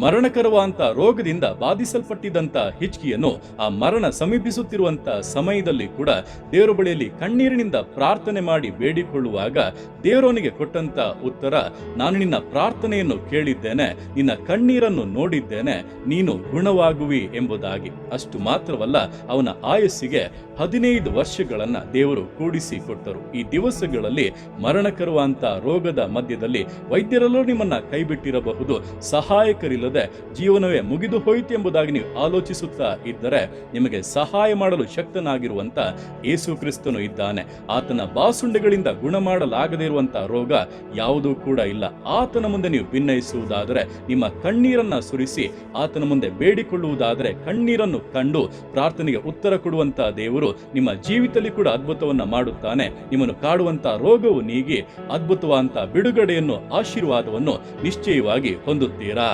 ಮರಣಕರವಾದಂತ ರೋಗದಿಂದ ಬಾಧಿಸಲ್ಪಟ್ಟಿದ್ದಂತ ಹಿಜ್ಕೀಯನು ಆ ಮರಣ ಸಮೀಪಿಸುತ್ತಿರುವಂತ ಸಮಯದಲ್ಲಿ ಕೂಡ ದೇವರ ಬಳಿಯಲ್ಲಿ ಕಣ್ಣೀರಿನಿಂದ ಪ್ರಾರ್ಥನೆ ಮಾಡಿ ಬೇಡಿಕೊಳ್ಳುವಾಗ ದೇವರವನಿಗೆ ಕೊಟ್ಟಂತ ಉತ್ತರ, ನಾನು ನಿನ್ನ ಪ್ರಾರ್ಥನೆಯನ್ನು ಕೇಳಿದ್ದೇನೆ, ನಿನ್ನ ಕಣ್ಣೀರನ್ನು ನೋಡಿದ್ದೇನೆ, ನೀನು ಗುಣವಾಗುವಿ ಎಂಬುದಾಗಿ. ಅಷ್ಟು ಮಾತ್ರವಲ್ಲ, ಅವನ ಆಯಸ್ಸಿಗೆ 15 ವರ್ಷಗಳನ್ನ ದೇವರು ಕೂಡಿಸಿ ಕೊಟ್ಟರು. ಈ ದಿವಸಗಳಲ್ಲಿ ಮರಣಕರವಾದಂತ ರೋಗದ ಮಧ್ಯದಲ್ಲಿ ವೈದ್ಯರೆಲ್ಲರೂ ನಿಮ್ಮನ್ನ ಕೈಬಿಟ್ಟಿರಬಹುದು, ಸಹಾಯಕರಿಲ್ಲದೆ ಜೀವನವೇ ಮುಗಿದು ಹೋಯಿತು ಎಂಬುದಾಗಿ ನೀವು ಆಲೋಚಿಸುತ್ತಾ ಇದ್ದರೆ, ನಿಮಗೆ ಸಹಾಯ ಮಾಡಲು ಶಕ್ತನಾಗಿರುವಂತ ಯೇಸು ಕ್ರಿಸ್ತನು ಇದ್ದಾನೆ. ಆತನ ಬಾಸುಂಡೆಗಳಿಂದ ಗುಣ ಮಾಡಲಾಗದೇ ಇರುವಂತಹ ರೋಗ ಯಾವುದೂ ಕೂಡ ಇಲ್ಲ. ಆತನ ಮುಂದೆ ನೀವು ಭಿನ್ನಯಿಸುವುದಾದರೆ, ನಿಮ್ಮ ಕಣ್ಣೀರನ್ನ ಸುರಿಸಿ ಆತನ ಮುಂದೆ ಬೇಡಿಕೊಳ್ಳುವುದಾದರೆ, ಕಣ್ಣೀರನ್ನು ಕಂಡು ಪ್ರಾರ್ಥನೆಗೆ ಉತ್ತರ ಕೊಡುವಂತಹ ದೇವರು ನಿಮ್ಮ ಜೀವಿತದಲ್ಲಿ ಕೂಡ ಅದ್ಭುತವನ್ನ ಮಾಡುತ್ತಾನೆ. ನಿಮ್ಮನ್ನು ಕಾಡುವಂತಹ ರೋಗವು ನೀಗಿ ಅದ್ಭುತವಾದಂತಹ ಬಿಡುಗಡೆಯನ್ನು, ಆಶೀರ್ವಾದವನ್ನು ನಿಶ್ಚಯವಾಗಿ ಹೊಂದುತ್ತೀರಾ.